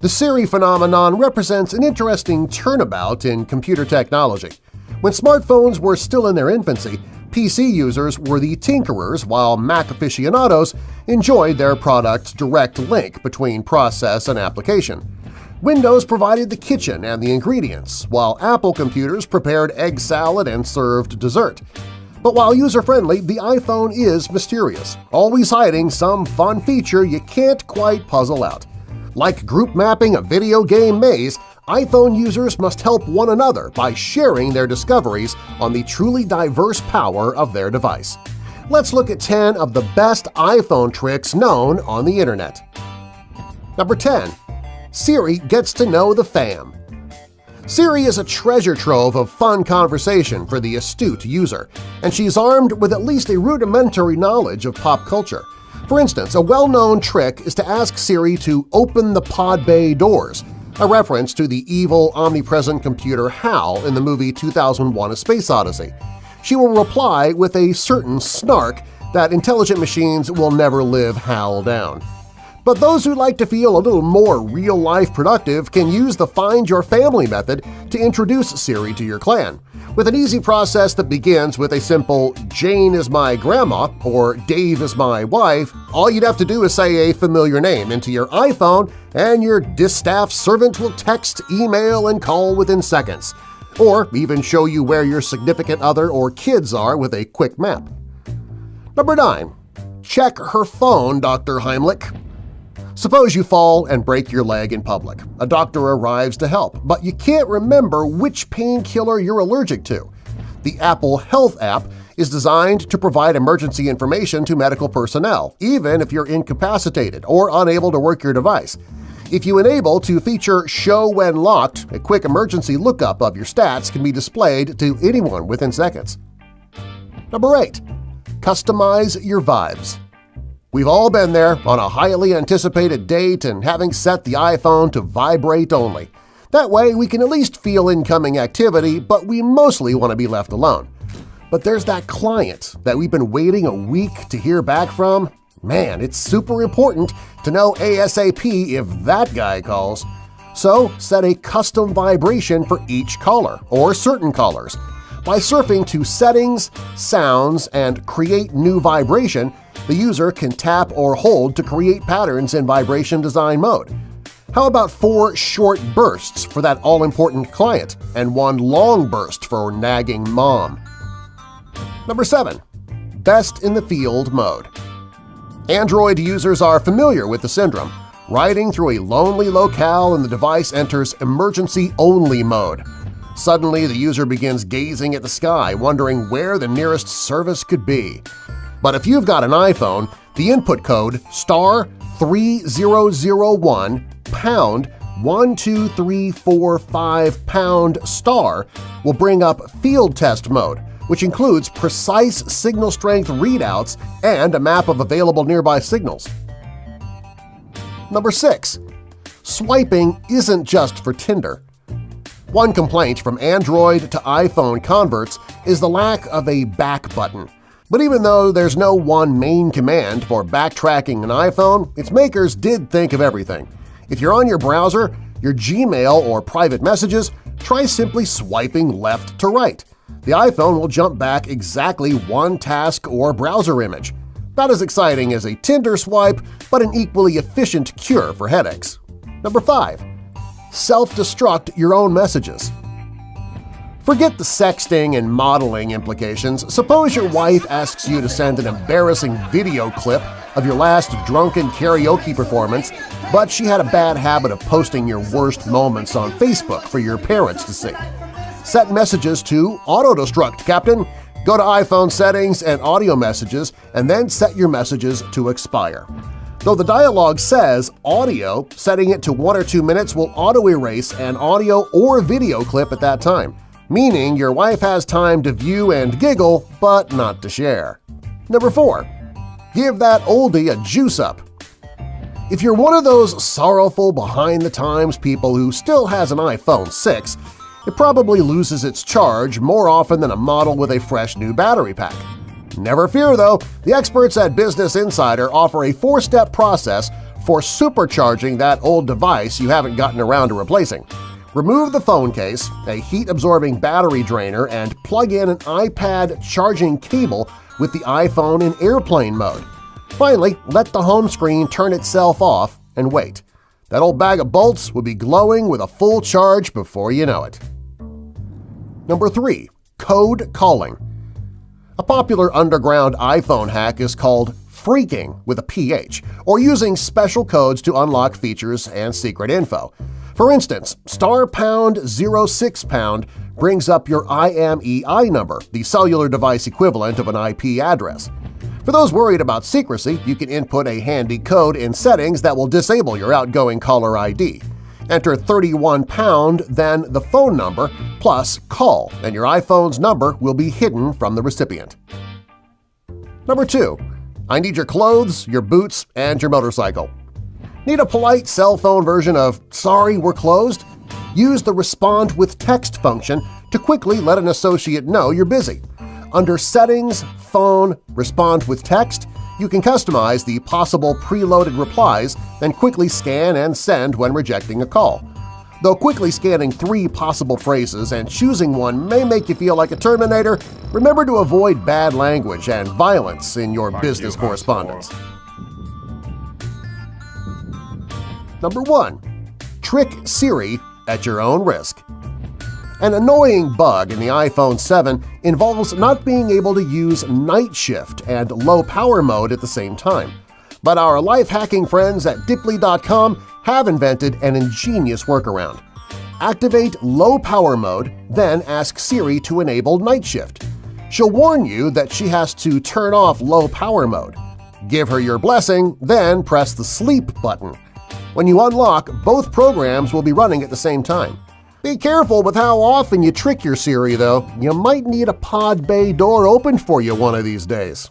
The Siri phenomenon represents an interesting turnabout in computer technology. When smartphones were still in their infancy, PC users were the tinkerers while Mac aficionados enjoyed their product's direct link between process and application. Windows provided the kitchen and the ingredients, while Apple computers prepared egg salad and served dessert. But while user-friendly, the iPhone is mysterious, always hiding some fun feature you can't quite puzzle out. Like group mapping a video game maze, iPhone users must help one another by sharing their discoveries on the truly diverse power of their device. Let's look at 10 of the best iPhone tricks known on the Internet. Number 10. Siri gets to know the fam. Siri is a treasure trove of fun conversation for the astute user, and she's armed with at least a rudimentary knowledge of pop culture. For instance, a well-known trick is to ask Siri to open the pod bay doors, a reference to the evil, omnipresent computer HAL in the movie 2001: A Space Odyssey. She will reply with a certain snark that intelligent machines will never live HAL down. But those who like to feel a little more real-life productive can use the Find Your Family method to introduce Siri to your clan. With an easy process that begins with a simple "Jane is my grandma" or "Dave is my wife," all you'd have to do is say a familiar name into your iPhone and your distaff servant will text, email, and call within seconds, or even show you where your significant other or kids are with a quick map. Number 9. Check her phone, Dr. Heimlich. Suppose you fall and break your leg in public. A doctor arrives to help, but you can't remember which painkiller you're allergic to. The Apple Health app is designed to provide emergency information to medical personnel, even if you're incapacitated or unable to work your device. If you enable to feature Show When Locked, a quick emergency lookup of your stats can be displayed to anyone within seconds. Number 8. Customize your vibes. We've all been there on a highly anticipated date and having set the iPhone to vibrate only. That way we can at least feel incoming activity, but we mostly want to be left alone. But there's that client that we've been waiting a week to hear back from. Man, it's super important to know ASAP if that guy calls. So set a custom vibration for each caller or certain callers. By surfing to Settings, Sounds, and Create New Vibration, the user can tap or hold to create patterns in vibration design mode. How about 4 short bursts for that all-important client and 1 long burst for nagging mom? Number 7. Best in the Field mode. Android users are familiar with the syndrome. Riding through a lonely locale and the device enters emergency-only mode. Suddenly, the user begins gazing at the sky, wondering where the nearest service could be. But if you've got an iPhone, the input code *3001 #12345 # will bring up Field Test mode, which includes precise signal strength readouts and a map of available nearby signals. Number 6. Swiping isn't just for Tinder. One complaint from Android to iPhone converts is the lack of a back button. But even though there's no one main command for backtracking an iPhone, its makers did think of everything. If you're on your browser, your Gmail, or private messages, try simply swiping left to right. The iPhone will jump back exactly 1 task or browser image. Not as exciting as a Tinder swipe, but an equally efficient cure for headaches. Number 5. Self-destruct your own messages. Forget the sexting and modeling implications. Suppose your wife asks you to send an embarrassing video clip of your last drunken karaoke performance, but she had a bad habit of posting your worst moments on Facebook for your parents to see. Set messages to auto-destruct, Captain. Go to iPhone Settings and Audio Messages and then set your messages to expire. Though the dialog says audio, setting it to 1 or 2 minutes will auto-erase an audio or video clip at that time, meaning your wife has time to view and giggle, but not to share. Number 4. Give that oldie a juice-up. If you're one of those sorrowful behind-the-times people who still has an iPhone 6, it probably loses its charge more often than a model with a fresh new battery pack. Never fear, though, the experts at Business Insider offer a 4-step process for supercharging that old device you haven't gotten around to replacing. Remove the phone case, a heat-absorbing battery drainer, and plug in an iPad charging cable with the iPhone in airplane mode. Finally, let the home screen turn itself off and wait. That old bag of bolts will be glowing with a full charge before you know it. Number 3. Code calling. A popular underground iPhone hack is called phreaking with a PH, or using special codes to unlock features and secret info. For instance, *#06# brings up your IMEI number, the cellular device equivalent of an IP address. For those worried about secrecy, you can input a handy code in settings that will disable your outgoing caller ID. Enter 31#, then the phone number, plus call, and your iPhone's number will be hidden from the recipient. Number 2. I need your clothes, your boots, and your motorcycle. Need a polite cell phone version of "Sorry, we're closed"? Use the Respond with Text function to quickly let an associate know you're busy. Under Settings, Phone, Respond with Text, you can customize the possible preloaded replies and quickly scan and send when rejecting a call. Though quickly scanning 3 possible phrases and choosing one may make you feel like a Terminator, remember to avoid bad language and violence in your business correspondence. Number 1. Trick Siri at your own risk. An annoying bug in the iPhone 7 involves not being able to use night shift and low power mode at the same time. But our life-hacking friends at Dipley.com have invented an ingenious workaround. Activate low power mode, then ask Siri to enable night shift. She'll warn you that she has to turn off low power mode. Give her your blessing, then press the sleep button. When you unlock, both programs will be running at the same time. Be careful with how often you trick your Siri, though. You might need a pod bay door opened for you one of these days.